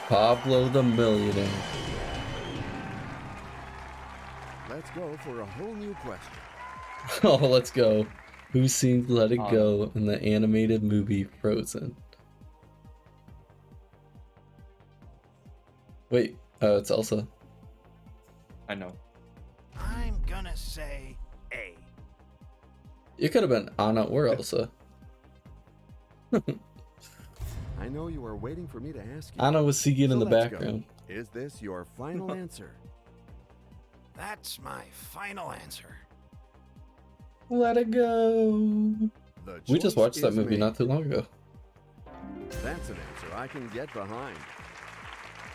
Pablo the Millionaire. Let's go for a whole new question. Oh, let's go. Who sings Let It Anna. Go in the animated movie Frozen? Wait, it's Elsa. I know. I'm gonna say A. It could have been Anna or Elsa. I know you are waiting for me to ask you. Anna was singing in the let's go. background. Is this your final answer? That's my final answer. Let It Go. The We just choice watched that is movie made. not too long ago. That's an answer I can get behind.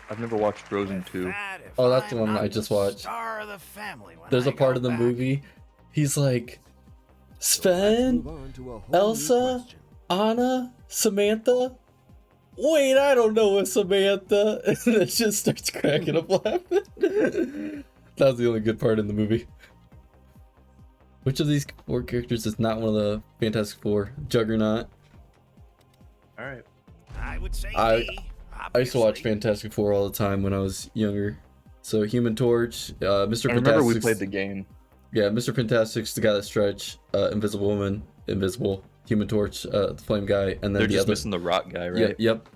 I've never watched Frozen 2. Oh, that's the one I just watched. Star of the family when There's I a part go of the back. movie, he's like, So let's Sven, move on to a whole new Elsa, question. Anna, Samantha. Wait, I don't know a Samantha. And then it just starts cracking up laughing. That was the only good part in the movie. Which of these four characters is not one of the Fantastic Four? Juggernaut. Alright. I would say I- B, I used to watch obviously. Fantastic Four all the time when I was younger. So Human Torch, Mr. I remember we Fantastic's- played the game. Yeah, Mr. Fantastic's the guy that stretch, Invisible Woman, Invisible, Human Torch, the Flame guy, and then They're the just other. missing the rock guy, right? Yeah, yep.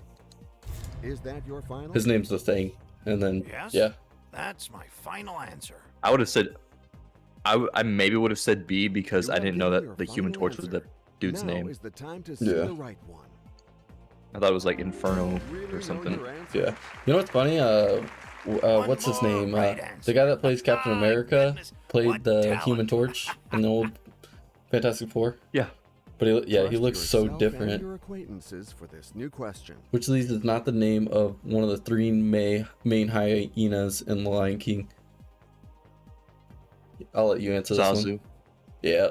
Is that your final? His name's the Thing, and then Yes? yeah. That's my final answer. I would have said... I maybe would have said B because You I have didn't know given that your the Human final Torch was answer. the dude's now name. is the time to say Yeah. the right one. I thought it was like Inferno Really or know something. your answer? Yeah. You know what's funny? What's his more name? right The answer. guy that plays Captain My America goodness, played what the talent. Human Torch in the old Fantastic Four. Yeah. But he Trust looks so yourself and different. your acquaintances for this new question. Which of these is not the name of one of the three main hyenas in The Lion King? I'll let you answer this Zazu. one. Yeah.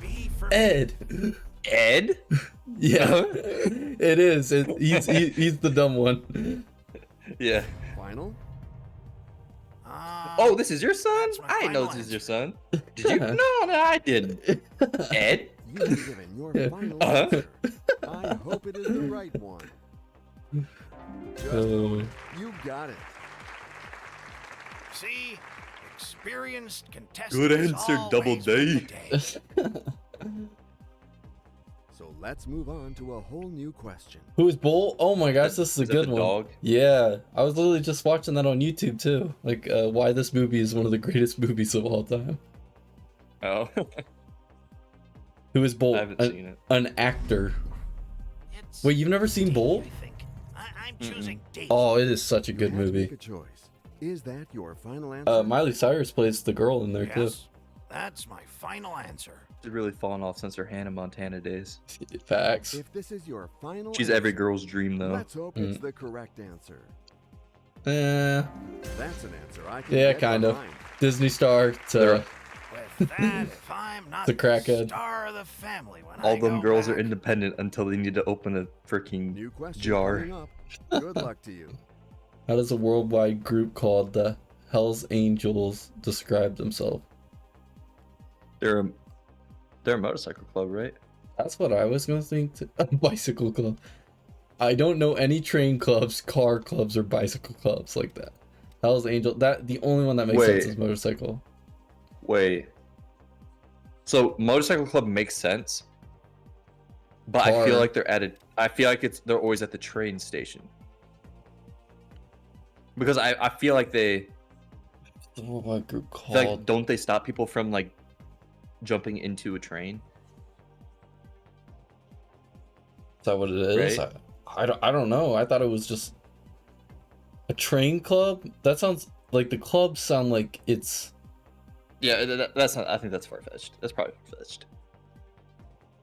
B for Ed. Ed? Yeah, it is. He's the dumb one. Yeah. Final? Oh, this is your son? That's my I didn't know final this is your answer. son. Did you? No, I didn't. Ed? You've given your final Uh-huh. answer. I hope it is the right one. Just Oh. you got it. See, experienced contestants. Good answer, always Double win the day. So let's move on to a whole new question. Who is Bull? Oh my gosh, this is a Is that good the one. dog? Yeah, I was literally just watching that on YouTube too. Like, why this movie is one of the greatest movies of all time. Oh. Who is Bull? I haven't seen it. An actor. It's Wait, you've never seen D, Bull? I think. I'm choosing D. Oh, it is such a good You had to movie. Make a choice. Is that your final answer? Miley Cyrus plays the girl in there Yes, that's my final answer. She's really fallen off since her Hannah Montana days. too. Facts. If this is your final She's answer, every girl's dream, though. let's hope it's the correct answer. Eh, That's an answer I can yeah, get kind of. behind. Disney star to They're- With that, if I'm not The crackhead. star of the family when All I them go girls are back. independent until they need to open a freaking New question jar. coming up. Good luck to you. How does a worldwide group called the Hells Angels describe themselves? They're a motorcycle club, right? That's what I was gonna think. A bicycle club. I don't know any train clubs, car clubs, or bicycle clubs like that. Hell's Angel. That the only one that makes sense Wait. is motorcycle. Wait. So motorcycle club makes sense, but I Car. feel like I feel like they're always at the train station because I feel like they The worldwide group feel like, called. don't they stop people from like jumping into a train? Is that what it is? Right? I don't know. I thought it was just a train club. That sounds like the clubs sound like it's. Yeah, that's not. I think that's far fetched. That's probably far fetched.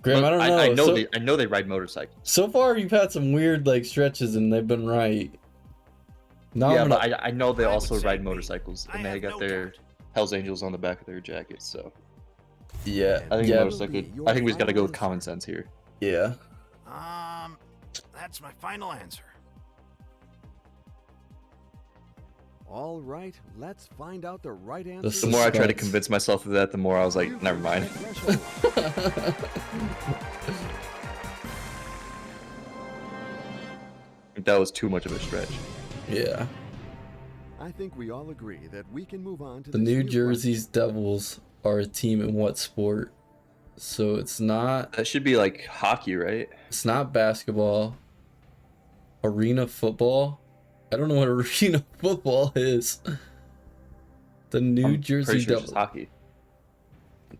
Graham, I don't know. I know So, I know they ride motorcycles. so far, you've had some weird like stretches, and they've been right. Now Yeah, I'm but gonna, I know they I would also say ride B. motorcycles, I and they have got no their doubt. Hell's Angels on the back of their jackets. So yeah, I think yeah, motorcycle. I think we just got to go with common sense here. yeah. That's my final answer. All right, let's find out the right answer. This The more I try to Suspense. convince myself of that, the more I was like, You've never mind. reached the threshold. that was too much of a stretch. Yeah. I think we all agree that we can move on to The this New new Jersey's Devils are a team in what sport? So it's not That should be like hockey, right? basketball. Arena football? I don't know what arena football is. The New I'm Jersey pretty sure it's Devils. just hockey.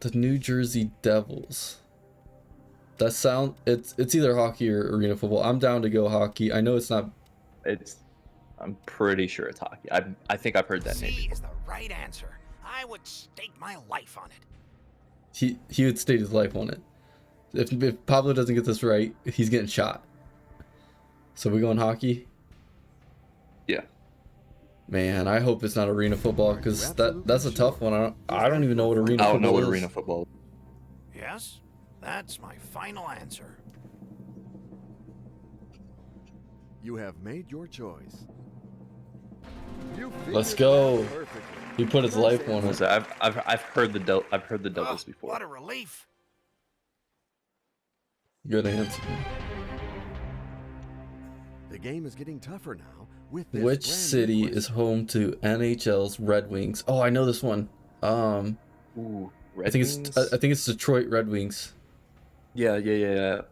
The New Jersey Devils. That sound it's either hockey or arena football. I'm down to go hockey. I know it's not. I'm pretty sure it's hockey. I think I've heard that name C before. is the right answer. I would stake my life on it. He would stake his life on it. If Pablo doesn't get this right, he's getting shot. So we going hockey? Yeah. Man, I hope it's not arena football because that's a tough one. I don't even know what arena I football don't know what is. arena football. Yes, that's my final answer. You have made your choice. You Let's figured go. it out perfectly. He put his life on Was it. that- I've heard the Devils Oh, before. what a relief. Good answer. The game is getting tougher now with this Which brand new city question. is home to NHL's Red Wings? Oh, I know this one. Ooh, Red I think Wings? it's Detroit Red Wings. Yeah.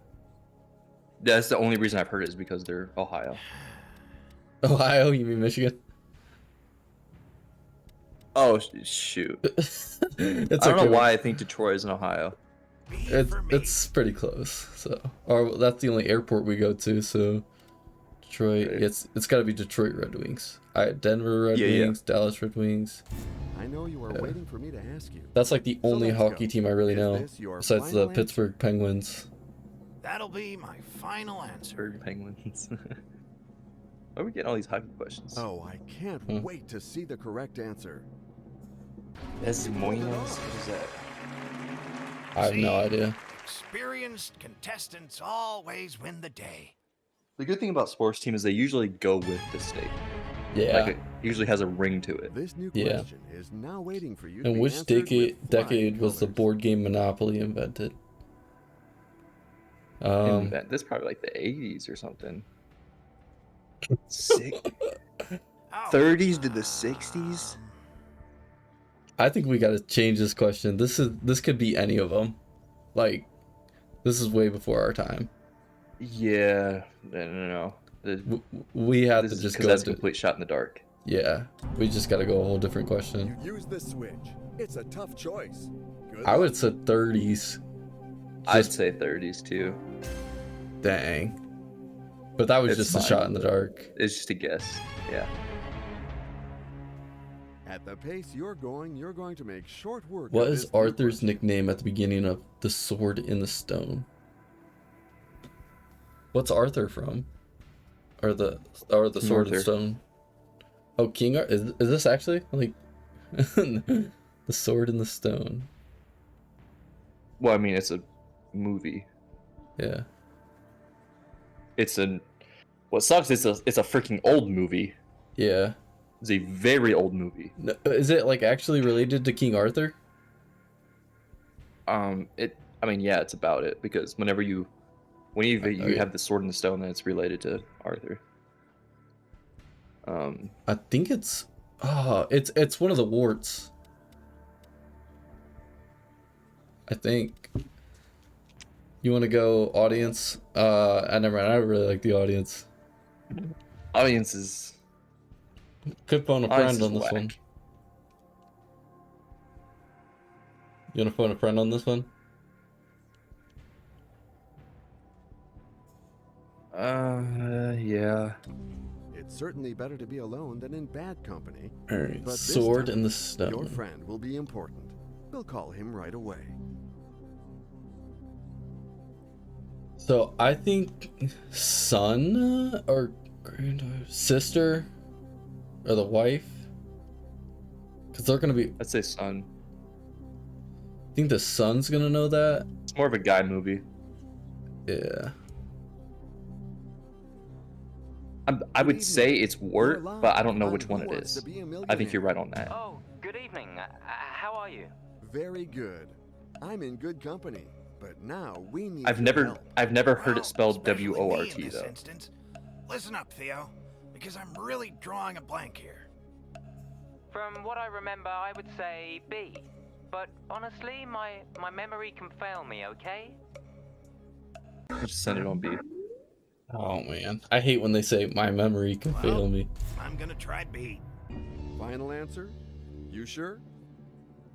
That's the only reason I've heard it is because they're Ohio. Ohio? You mean Michigan? Oh shoot! It's I don't know why I think Detroit is in Ohio. B for me. It's pretty close. So, or that's the only airport we go to. So, Detroit. Right. It's got to be Detroit Red Wings. Denver Red Yeah. Wings, Dallas Red Wings. I know you are waiting for me to ask you. That's like the So only let's hockey go. team I really Is know, this your besides the final answer? Pittsburgh Penguins. That'll be my final answer. Pittsburgh Penguins. Why are we getting all these hockey questions? Oh, I can't Hmm. wait to see the correct answer. Des Moines? What is that? I have no See? idea. Experienced contestants always win the day. The good thing about sports team is they usually go with the state. Yeah. Like it usually has a ring to it. This new Yeah. question is now waiting for you to In be which answered with decade flying was the colors. board game Monopoly invented? This is probably like the 80s or something. Sick. Oh, 30s to the 60s? I think we got to change this question. This could be any of them. Like, this is way before our time. Yeah. No. We have This to is just because go. that's a complete shot in the dark. Yeah, we just got to go a whole different question. You use the switch. It's a tough choice. Good I luck. would say 30s. I'd say 30s too. Dang. But that was It's just a fine. shot in the dark. It's just a guess. Yeah. At the pace you're going to make short work. What of is this new Arthur's question. nickname at the beginning of The Sword in the Stone? What's Arthur from? Or the Sword in Arthur. the Stone? Oh, King Arthur. Is this actually like The Sword in the Stone? Well, I mean, it's a movie. Yeah. What sucks is it's a freaking old movie. Yeah. It's a very old movie. No, is it like actually related to King Arthur? I mean, yeah, it's about it because whenever you yeah. have the sword in the stone, then it's related to Arthur. I think it's it's one of the warts. I think. You want to go audience? I never mind. I really like the audience. Audience is Could phone a Audience friend is on this whack. one. You want to phone a friend on this one? Yeah. It's certainly better to be alone than in bad company. All right. But this Sword time, in the Your Stone. friend will be important. We'll call him right away. So I think son or sister or the wife, because they're gonna be. I'd say son. I think the son's gonna know that. It's more of a guy movie. Yeah. I Good would evening. say it's You're Wart, live but I don't know on which one Who it Wants is. to Be a I think you're Millionaire. right on that. Oh, good evening. How are you? Very good. I'm in good company, but now we need I've your never help. heard Well, it spelled especially me W-O-R-T in this though. instance. Listen up, Theo, because I'm really drawing a blank here. From what I remember, I would say B. But honestly, my memory can fail me, okay? Just send it on B. Oh man, I hate when they say my memory can fail me. I'm gonna try B. Final answer? You sure?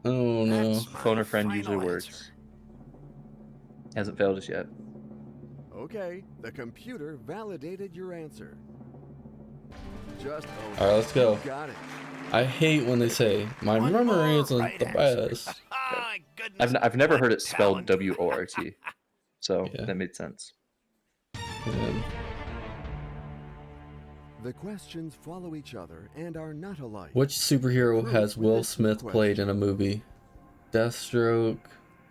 Oh no. That's my Phone a friend final usually answer. works. Hasn't failed us yet. Okay, the computer validated your answer. Just All right, let's go. You got it. I hate when they say my One memory more isn't right the answer. best. My goodness. I've never heard it what spelled talent. WORT, so Yeah. that made sense. Man. The questions follow each other and are not alike. Which superhero Proof has with Will this Smith played in a movie? Deathstroke,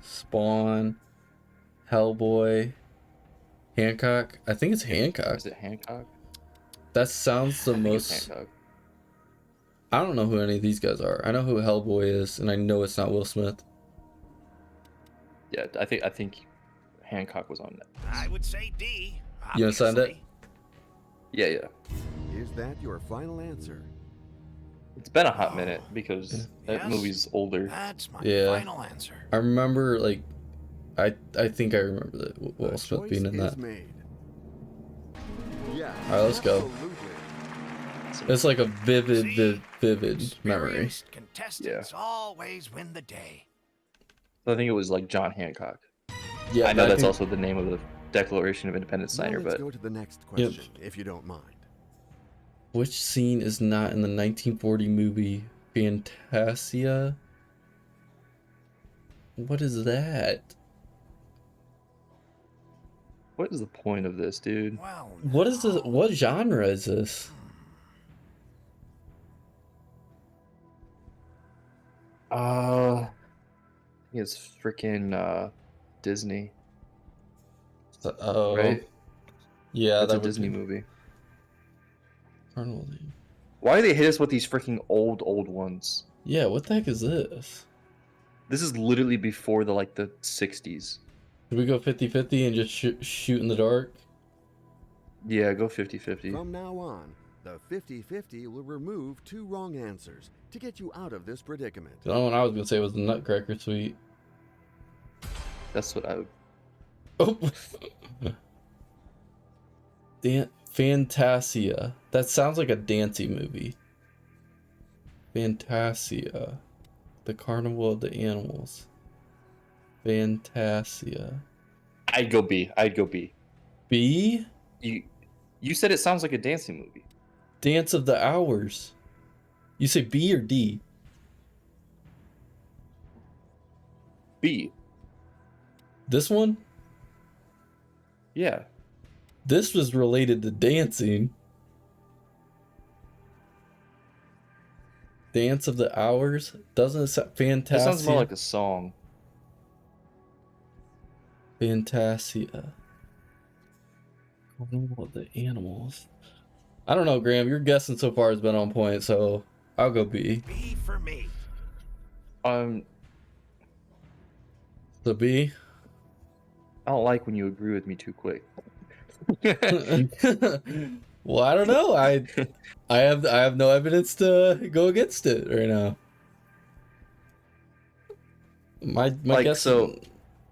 Spawn, Hellboy, Hancock. I think it's Hancock. Is it Hancock? That sounds the I think it's most. Hancock. I don't know who any of these guys are. I know who Hellboy is, and I know it's not Will Smith. Yeah, I think Hancock was on that. I would say D. You gonna send it? obviously. Yeah. Is that your final answer? It's been a hot minute because that Yes. movie's older. That's my Yeah. final answer. I remember, like, I think I remember that Will The Smith choice being in is that. made. Yeah. Alright, let's go. Absolutely. It's like a vivid See? memory. Experienced contestants always win the day. I think it was like John Hancock. Yeah, I know but that's think- also the name of the Declaration of Independence Now signer, let's but go to the next question, if you don't mind. Which scene is not in the 1940 movie Fantasia? What is that? what is the point of this, dude? Well, What is this? What genre is this? I think it's freaking Disney, Oh, right? yeah, That's that a Disney movie. Carnival. Why do they hit us with these freaking old ones? Yeah, what the heck is this? This is literally before the 60s. Should we go 50-50 and just shoot in the dark? Yeah, go 50-50. From now on, the 50-50 will remove 2 wrong answers to get you out of this predicament. The only one I was gonna say was the Nutcracker Suite. That's what I would. Oh, Fantasia. That sounds like a dancey movie. Fantasia, the Carnival of the Animals. Fantasia. I'd go B. B. You said it sounds like a dancing movie. Dance of the Hours. You say B or D? B. This one? Yeah. This was related to dancing. Dance of the Hours? Doesn't it sound Fantasia? That sounds more like a song. Fantasia. Carnival of the Animals. I don't know, Graham. Your guessing so far has been on point, so I'll go B. B for me. So B. I don't like when you agree with me too quick. Well, I don't know. I have no evidence to go against it right now. My guess. so,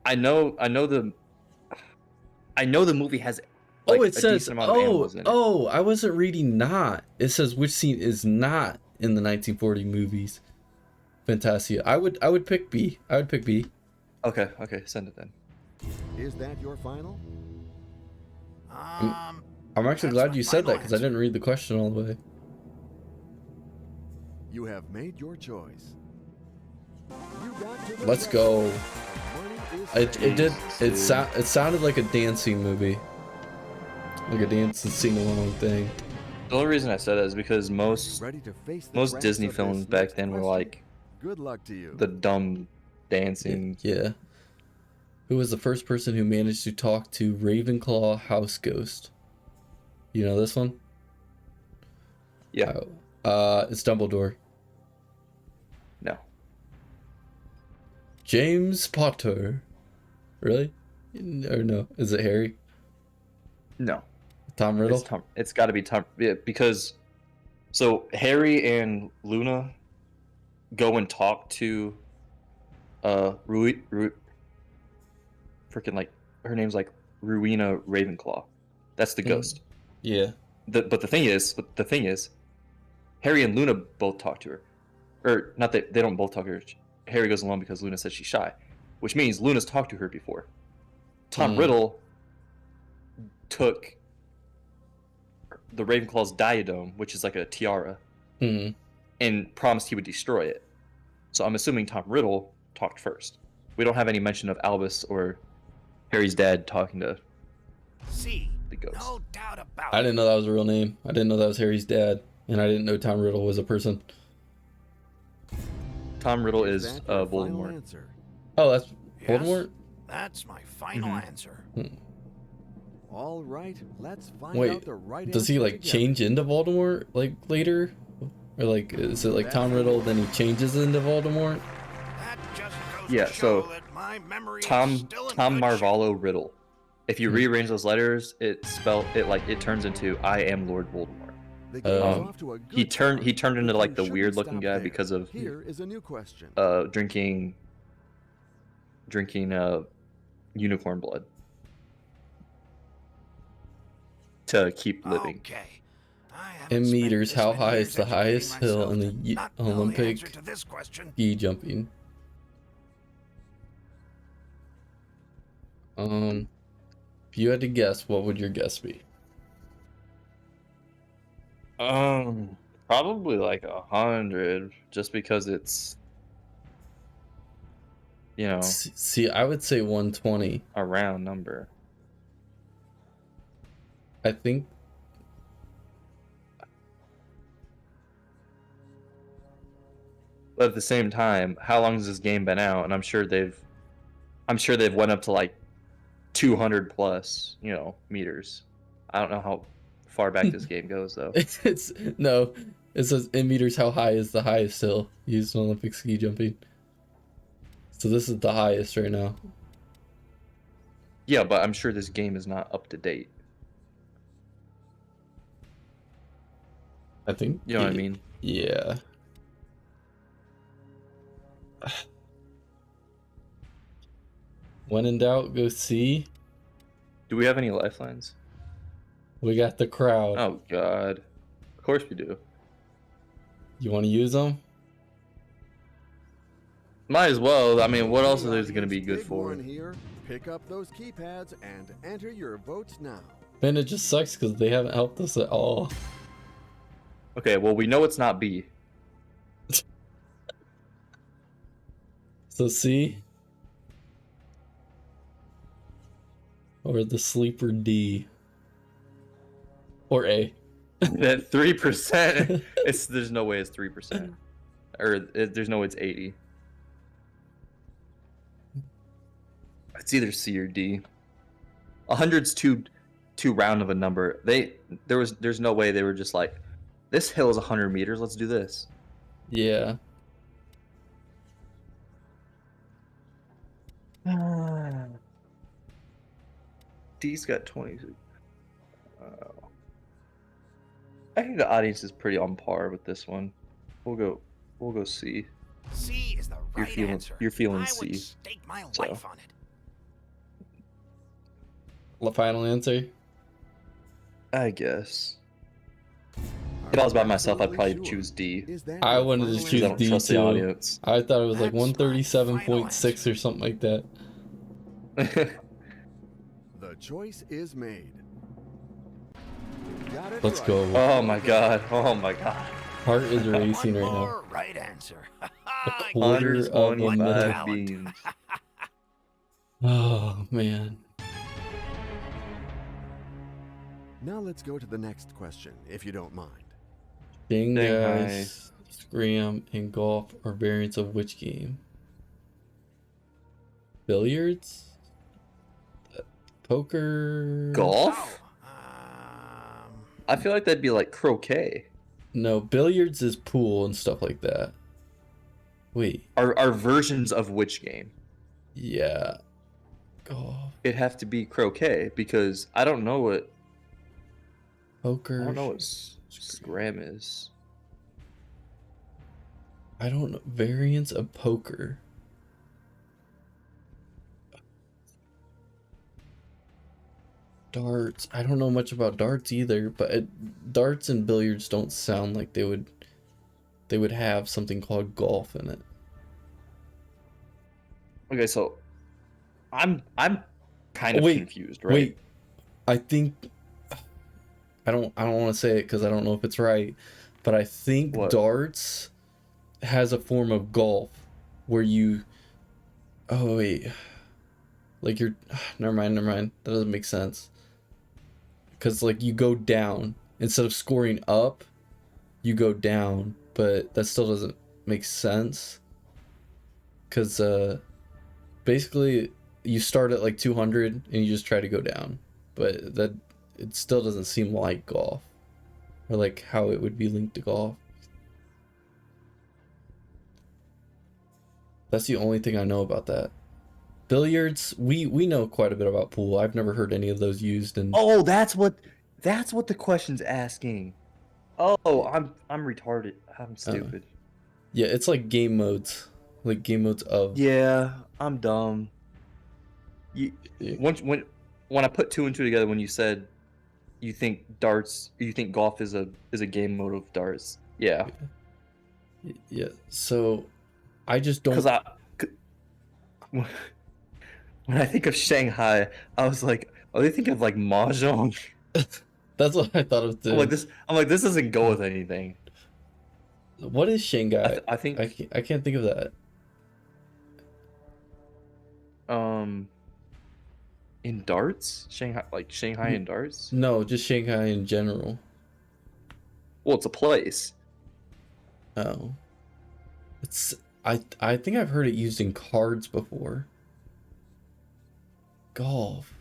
I know the movie has Oh, a it says. decent amount of animals in it. Oh, I wasn't reading not. It says which scene is not in the 1940 movies. Fantasia. I would pick B. I would pick B. Okay, send it then. Is that your final? I'm actually That's glad my you said that final because I didn't read the question all the way. You have made your choice. You got to the Let's next go. one. Money is It saved. it sounded like a dancing movie, like a dancing sing-along thing. The only reason I said that is because most Ready to face the most wrath Disney of this films back next then were question? like Good luck to you. the dumb dancing. Yeah. Who was the first person who managed to talk to Ravenclaw House Ghost? You know this one? Yeah. It's Dumbledore. No. James Potter. Really? Or no? Is it Harry? No. Tom Riddle. It's got to be Tom. Yeah, because so Harry and Luna go and talk to Rui freaking like her name's like Rowena Ravenclaw. That's the ghost. Yeah. But the thing is, Harry and Luna both talk to her, or not that they don't both talk to her. Harry goes along because Luna says she's shy, which means Luna's talked to her before. Tom Riddle took the Ravenclaw's diadem, which is like a tiara, and promised he would destroy it. So I'm assuming Tom Riddle talked first. We don't have any mention of Albus or Harry's dad talking to See, the ghost. no doubt about I it. didn't know that was a real name. I didn't know that was Harry's dad, and I didn't know Tom Riddle was a person. Tom Riddle is Is that your final Voldemort. answer? Oh, that's Yes, Voldemort? that's my final answer. All right, let's find Wait, out the right does he answer like together. change into Voldemort like later? Or like is it like Tom Riddle then he changes into Voldemort? That just goes Yeah, to show so that my memory is Tom still in Tom good shape. Marvolo Riddle. If you rearrange those letters, it turns into I am Lord Voldemort. The game is off to a He good turned start, into but like you the shouldn't weird looking stop guy there. because of Here is a new question. drinking unicorn blood to keep living. Okay. I haven't In spent meters, this how many high years is the educating highest hill myself in to the not know the Olympic answer to this question. ski jumping? If you had to guess, what would your guess be? Probably like 100, just because it's See, I would say 120. a round number. I think But at the same time, how long has this game been out? And I'm sure they've went up to like 200 plus, meters. I don't know how far back this game goes though. it's no. It says in meters, how high is the highest hill used in Olympic ski jumping? So this is the highest right now. Yeah, but I'm sure this game is not up to date. I think. You know what I mean? Yeah. When in doubt, go see. Do we have any lifelines? We got the crowd. Oh God, of course we do. You want to use them? Might as well. I mean, what else is The there going to be audience good big for? one here. Pick up those keypads and enter your votes now. Man, it just sucks because they haven't helped us at all. Okay, well we know it's not B. So C. Or the sleeper D. Or A. That 3%. There's no way it's 3%, there's no way it's 80. It's either C or D. 100's too round of a number. There's no way they were just like, this hill is 100 meters. Let's do this. Yeah. D's got 20. I think the audience is pretty on par with this one. We'll go C. C is the right answer. You're feeling I C. would stake my So. life on it. Final answer? I guess. If I was by myself, I'd probably choose D. Is that I your wanted to final Because I choose don't answer? D trust the too. audience. I thought it was like That's my 137.6 or something like that. The choice is made. Got it Let's right. go. Oh my god. Oh my god. Heart is racing One right now. more right answer. A quarter of a 125 minute. talent. beans. Oh man. Now let's go to the next question, if you don't mind. Shanghai, Scram, and golf are variants of which game? Billiards? Poker? Golf? Oh, I feel like that'd be like croquet. No, billiards is pool and stuff like that. Wait, Are versions of which game? yeah. Golf. It'd have to be croquet because I don't know what Poker. I don't know what scram is. I don't know. Variants of poker. Darts. I don't know much about darts either, but darts and billiards don't sound like they would have something called golf in it. Okay, so I'm kind of Wait, confused, right? Wait, I think I don't want to say it because I don't know if it's right, but I think What? darts has a form of golf where you. Oh wait, like you're. Never mind. That doesn't make sense. Because like you go down instead of scoring up, you go down, but that still doesn't make sense. Because basically you start at like 200 and you just try to go down, but that it still doesn't seem like golf, or like how it would be linked to golf. That's the only thing I know about that. Billiards, we know quite a bit about pool. I've never heard any of those used in. Oh, that's what the question's asking. Oh, I'm retarded. I'm stupid. Yeah, it's like game modes, of. Yeah, I'm dumb. You Yeah. when I put two and two together, when you said you think golf is a game mode of darts. Yeah. Yeah. So I just don't. Because when I think of Shanghai, I was like, oh, they think of like mahjong. That's what I thought of too. I'm like, this doesn't go with anything. What is Shanghai? I think I can't think of that. in darts, Shanghai in darts. No, just Shanghai in general. Well, it's a place. Oh. It's I think I've heard it used in cards before. Golf.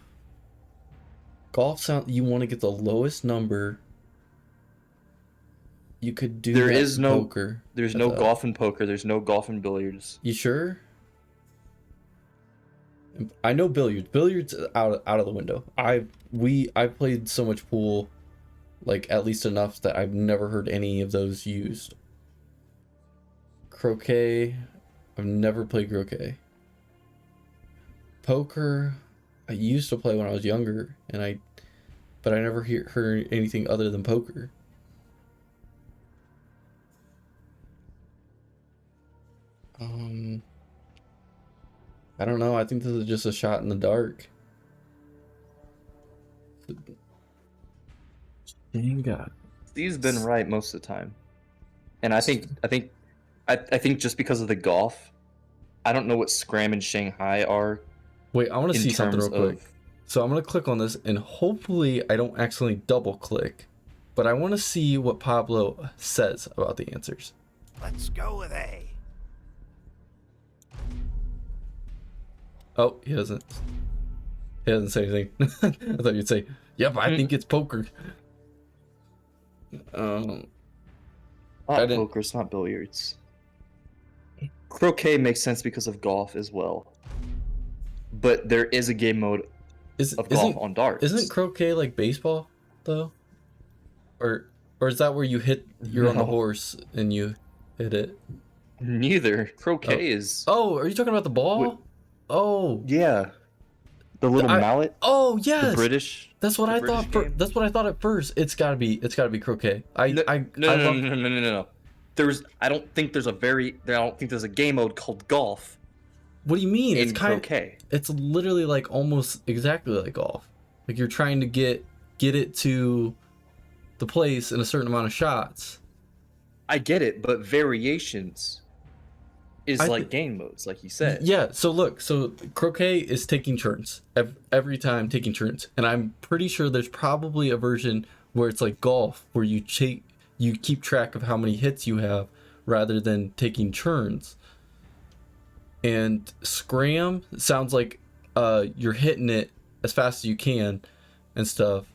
Golf sound, you want to get the lowest number. You could do There that is in no poker. There's I no thought. golf and poker. There's no golf and billiards. You sure? I know billiards. Billiards out of the window. I've played so much pool, like at least enough that I've never heard any of those used. Croquet, I've never played croquet. Poker, I used to play when I was younger, but I never heard anything other than poker. I don't know. I think this is just a shot in the dark. Jenga. Steve's been right most of the time, and I think just because of the golf, I don't know what Scram and Shanghai are. Wait, I want to in see something real terms quick. So I'm going to click on this, and hopefully I don't accidentally double click, but I want to see what Pablo says about the answers. Let's go with A. Oh, he doesn't say anything. I thought you'd say, yep, I think it's poker. Not I didn't- poker, it's not billiards. Croquet makes sense because of golf as well, but there is a game mode of golf on darts. Isn't croquet like baseball though? Or is that where you're on the No. horse and you hit it? Neither. Croquet is. Oh, are you talking about the ball? Wait. Oh. Yeah. The little mallet. Oh yes. The British. That's what the I British thought. game? That's what I thought at first. It's gotta be croquet. No. I don't think there's a game mode called golf. What do you mean? In croquet. It's literally like almost exactly like golf. Like you're trying to get it to the place in a certain amount of shots. I get it, but variations is like game modes, like you said. Yeah, so look, croquet is taking turns. Every time taking turns. And I'm pretty sure there's probably a version where it's like golf, where you keep track of how many hits you have rather than taking turns. And scram sounds like you're hitting it as fast as you can and stuff.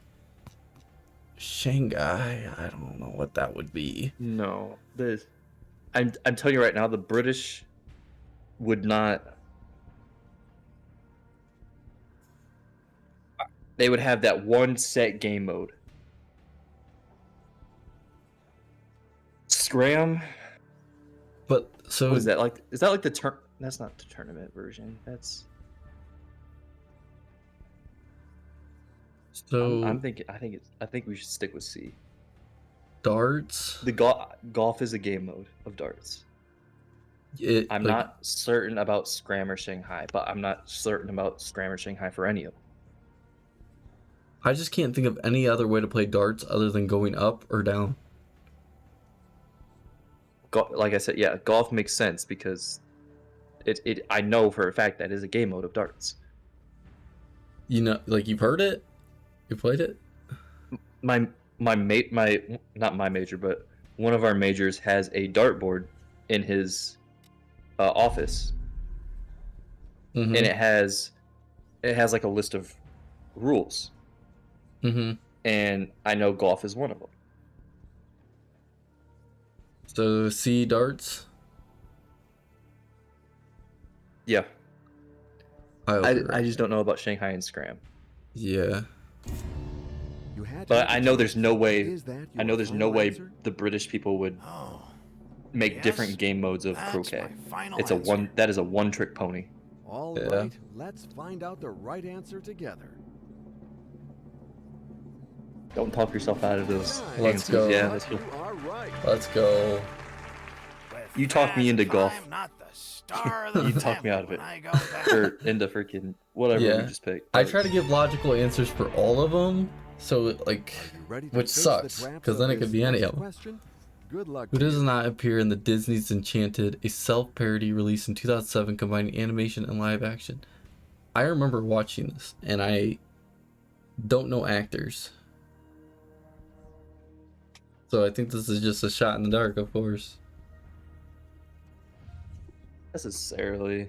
Shanghai, I don't know what that would be. No, I'm telling you right now, the British would not. They would have that one set game mode, Scram. But so What is that like? Is that like the turn? That's not the tournament version. That's. so I'm thinking. I think we should stick with C. darts. The golf is a game mode of darts. I'm Like, not certain about Scram or Shanghai, but I'm not certain about Scram or Shanghai for any of them. I just can't think of any other way to play darts other than going up or down. Like I said, yeah, golf makes sense because I know for a fact that is a game mode of darts. You know, like you've heard it, you played it. My not my major, but one of our majors has a dartboard in his office, Mm-hmm. and it has like a list of rules, Mm-hmm. and I know golf is one of them. So C darts. Yeah, I I just don't know about Shanghai and Scram. Yeah. You had to But make I a know choice. there's no way. Is that I know your there's no final way answer? the British people would Oh, make yes? different game modes of That's croquet. my final It's a answer. one. That is a one-trick pony. All Yeah. right, let's find out the right answer together. Don't talk yourself out of those Let's answers. go. Yeah, that's You what, are right. Let's go. With You talked me that, into if golf. I'm not the star of the You talked me family out of when it. I go back. or into freaking whatever Yeah. we just picked. I try to give logical answers for all of them, so like, Are you ready to which face the sucks, traps because of then it this could be any next of them. question? Good luck Who to does you. not appear in the Disney's Enchanted, a self-parody released in 2007 combining animation and live action? I remember watching this, and I don't know actors. So I think this is just a shot in the dark, of course. necessarily.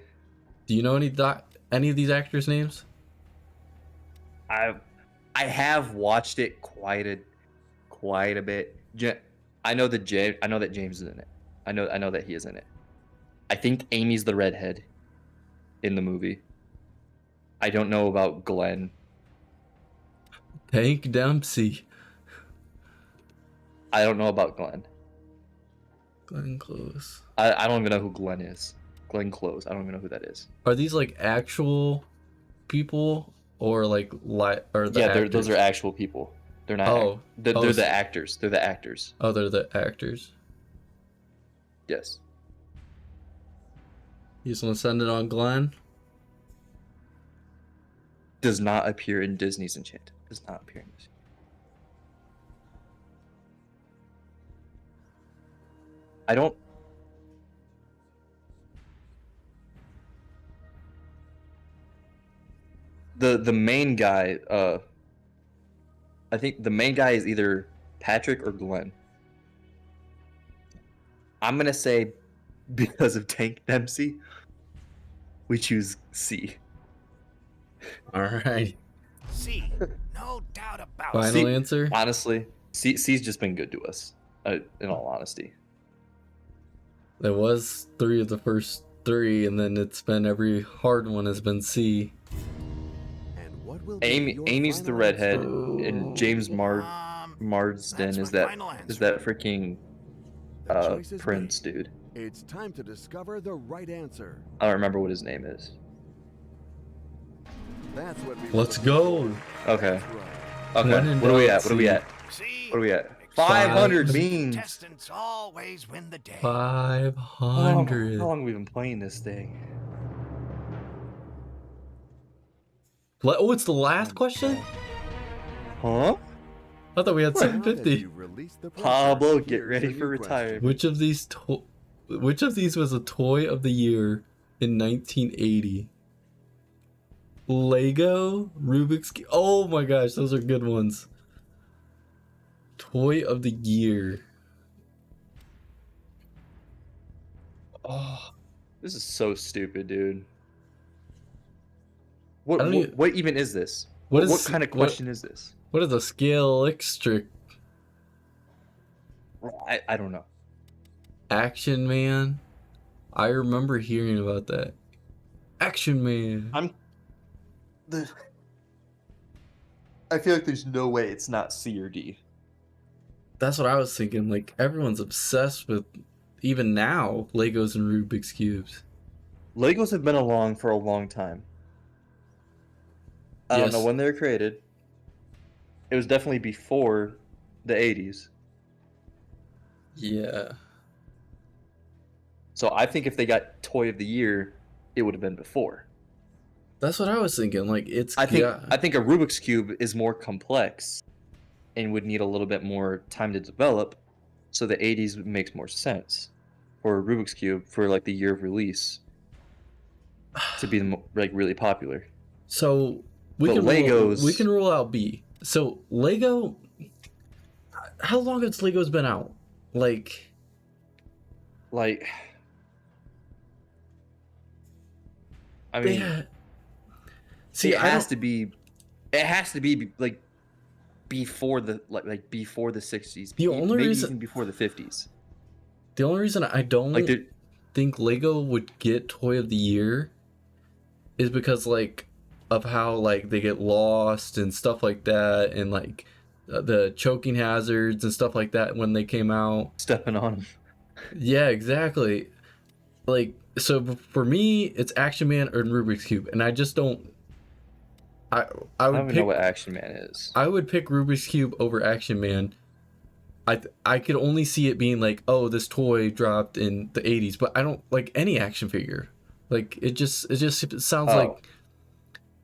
Do you know any of these actors' names? I have watched it quite a bit. I know that James is in it. I know that he is in it. I think Amy's the redhead in the movie. I don't know about Glenn. Hank Dempsey. I don't know about Glenn. Glenn Close. I don't even know who Glenn is. Glenn Close. I don't even know who that is. Are these like actual people or like or the Yeah, actors? those are actual people. They're not. Oh. They're Oh, the actors. They're the actors. Oh, they're the actors. Yes. You just want to send it on Glenn? Does not appear in Disney's Enchanted. Does not appear in this. I don't. The main guy. I think the main guy is either Patrick or Glenn. I'm gonna say, because of Tank Dempsey, we choose C. All right. See, no doubt about Final it. See, answer? Honestly, C's just been good to us. In all honesty. There was 3 of the first 3, and then it's been every hard one has been C. And what will be your Amy's the final redhead, answer? and James Marsden that's is my that final answer. is that freaking The choice is Prince made. dude. It's time to discover the right answer. I don't remember what his name is. That's what we Let's were go. looking for. Okay. That's right. Okay. When in What are we doubt, at? What are we C. at? See, What are we at? experienced 500 beans. Contestants always win the day. 500. How long have we been playing this thing? Oh, it's the last question? Huh? I thought we had Now that 750. you've released the pressure, Pablo, get here's ready your for new question. retirement. Which of these was a toy of the year in 1980? Lego, Rubik's Cube. Oh my gosh, those are good ones. Toy of the year. Oh, This is so stupid, dude. I don't even- What even is this? What What is- kind of what- question is this? what is a scale extra? I don't know. Action Man. I remember hearing about that. Action Man. I feel like there's no way it's not C or D. That's what I was thinking. Like, everyone's obsessed with, even now, Legos and Rubik's Cubes. Legos have been along for a long time. I don't know Yes. when they were created. It was definitely before the 80s. Yeah. So I think if they got Toy of the Year, it would have been before. That's what I was thinking. Like, it's... I think yeah. I think a Rubik's Cube is more complex and would need a little bit more time to develop. So the 80s makes more sense for a Rubik's Cube for like the year of release to be like really popular. So, we But can Legos- rule out B. So, Lego... How long has Legos been out? Like... Like, I They mean, had... See, it I has don't... to be. It has to be like before the like before the 60s. The only maybe reason- even before the 50s. The only reason I don't Like the think Lego would get Toy of the Year is because, like, of how, like, they get lost and stuff like that, and, like, the choking hazards and stuff like that when they came out. stepping on 'em. Yeah, exactly. Like, so for me, it's Action Man or Rubik's Cube, and I just don't. I I would don't even know what Action Man is. I would pick Rubik's Cube over Action Man. I could only see it being like, oh, this toy dropped in the 80s, but I don't like any action figure. Like, it just sounds Oh. like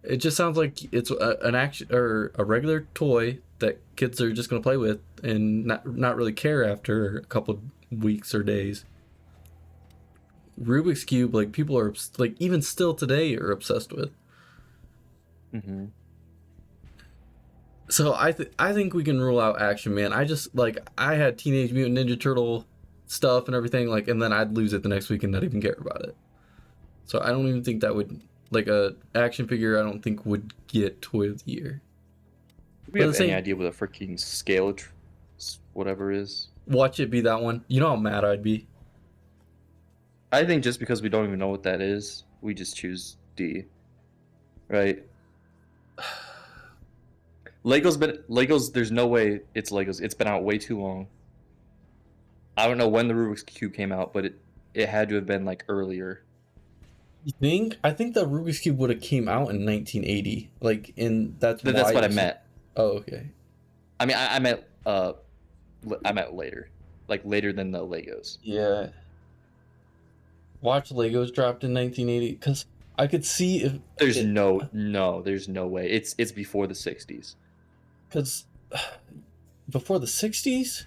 it just sounds like it's an action or a regular toy that kids are just gonna play with and not really care after a couple weeks or days. Rubik's Cube, like, people are like, even still today, are obsessed with. Mm-hmm. So I think we can rule out Action Man. I just, like, I had Teenage Mutant Ninja Turtle stuff and everything, like, and then I'd lose it the next week and not even care about it. So I don't even think that would, like, a action figure, I don't think would get Toy of the Year. Do we But have the any same- idea what a freaking scale whatever is? Watch it be that one. You know how mad I'd be. I think just because we don't even know what that is, we just choose D. Right? Legos, there's no way it's Legos. It's been out way too long. I don't know when the Rubik's Cube came out, but it had to have been like earlier. You think? I think the Rubik's Cube would have came out in 1980. Like, that's That's why what I it's- meant. Oh, okay. I mean, I meant later. Like later than the Legos. Yeah. Watch Legos dropped in 1980, because I could see if There's it- there's no way. It's before the 60s. because before the 60s.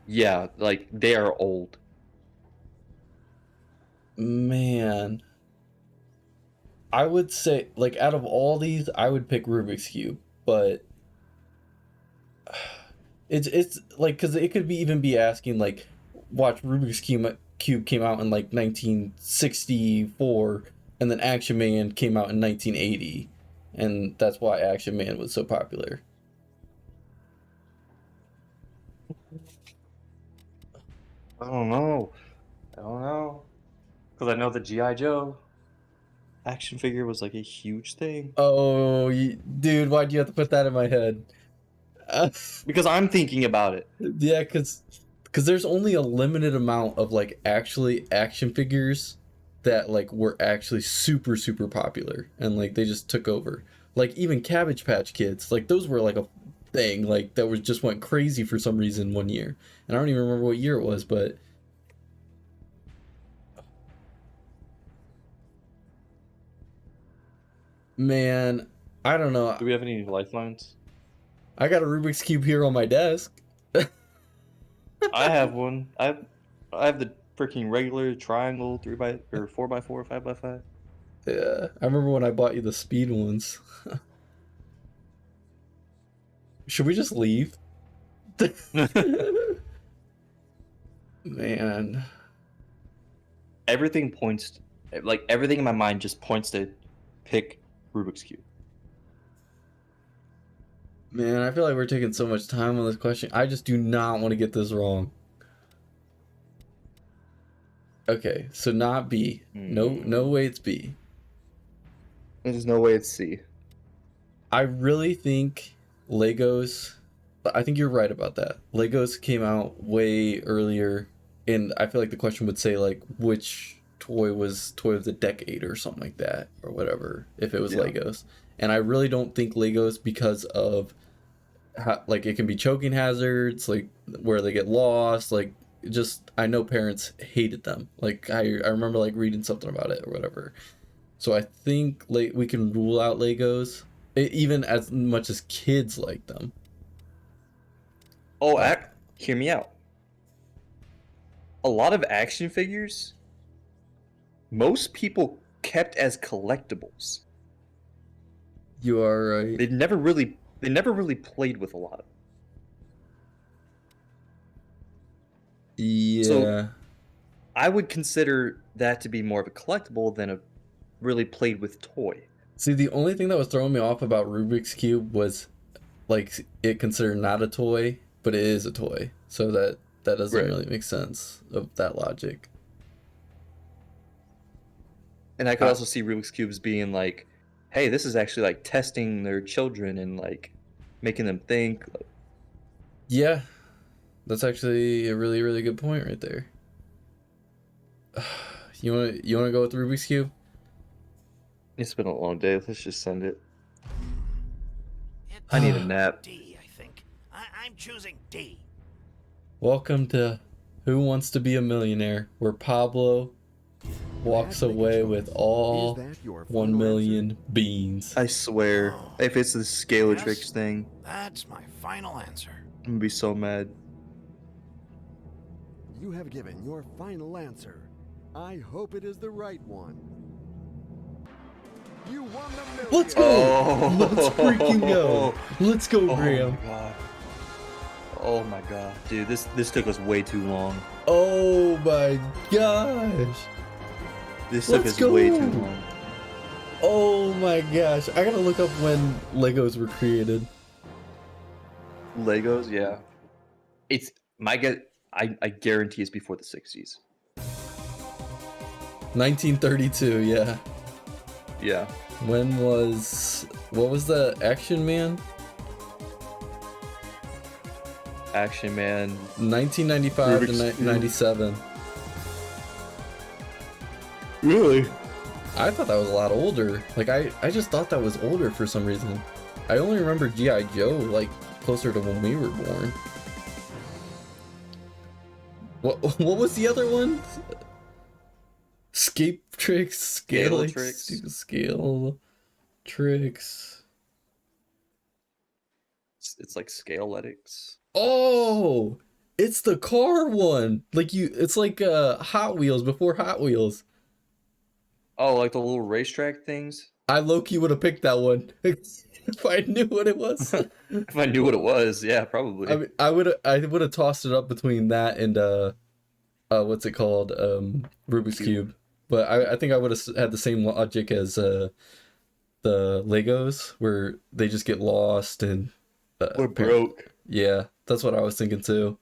Yeah, like they are old. Man, I would say, like, out of all these, I would pick Rubik's Cube, but it's like, because it could even be asking, like, watch Rubik's Cube came out in like 1964, and then Action Man came out in 1980, and that's why Action Man was so popular. I don't know. Because I know the G.I. Joe action figure was like a huge thing. Oh, dude, why'd you have to put that in my head? Because I'm thinking about it. Yeah, because there's only a limited amount of, like, actually action figures that, like, were actually super, super popular, and, like, they just took over. Like, even Cabbage Patch Kids, like, those were, like, a thing, like, that was just went crazy for some reason one year. And I don't even remember what year it was, but... Man, I don't know. Do we have any lifelines? I got a Rubik's Cube here on my desk. I have one. I have the freaking regular triangle 3x or 4x4, 5x5. Yeah, I remember when I bought you the speed ones. Should we just leave? Man. Everything points, like everything in my mind just points to pick Rubik's Cube. Man, I feel like we're taking so much time on this question. I just do not want to get this wrong. Okay, so not B. No way it's B. There's no way it's C. I really think Legos, I think you're right about that. Legos came out way earlier, and I feel like the question would say like which toy was toy of the decade or something like that or whatever if it was Yeah. Legos. And I really don't think Legos because of like it can be choking hazards, like where they get lost, like just I know parents hated them. Like I remember like reading something about it or whatever. So I think we can rule out Legos even as much as kids like them. Oh, hear me out. A lot of action figures, most people kept as collectibles. You are right. They never really played with a lot of them. Yeah. So I would consider that to be more of a collectible than a really played with toy. See, the only thing that was throwing me off about Rubik's Cube was like it considered not a toy, but it is a toy. So that doesn't Right. really make sense of that logic. And I could also see Rubik's Cubes being like, hey, this is actually like testing their children and like making them think. Yeah. That's actually a really, really good point right there. You wanna go with the Rubik's Cube? It's been a long day. Let's just send it. It's I need a nap. D, I think. I'm choosing D. Welcome to Who Wants to Be a Millionaire, where Pablo walks Had to make a away choice. with Is all that your 1 final million beans. I swear, if it's the Scalatrix Yes. thing, That's my final answer. I'm gonna be so mad. answer? You have given your final answer. I hope it is the right one. You won the million. Let's go! Oh. Let's freaking go! Let's go, Oh Graham! my god. Oh my god. Dude, this took us way too long. Oh my gosh! This took Let's us way too go. long. Oh my gosh! I gotta look up when Legos were created. Legos, yeah. It's my guess. I guarantee it's before the 60s. 1932, yeah. Yeah. What was the Action Man? Action Man. 1995 Rubik's to Cube. 97. Really? I thought that was a lot older. Like I just thought that was older for some reason. I only remember G.I. Joe like closer to when we were born. What was the other one? Scape tricks, scale Scale-trix. scale tricks. It's like Scaletics. Oh, it's the car one. It's like Hot Wheels before Hot Wheels. Oh, like the little racetrack things? I low-key would have picked that one if I knew what it was. If I knew what it was, yeah, probably. I mean, I would have tossed it up between that and what's it called? Rubik's Cube. But I think I would have had the same logic as the Legos, where they just get lost and We're broke. yeah, that's what I was thinking too.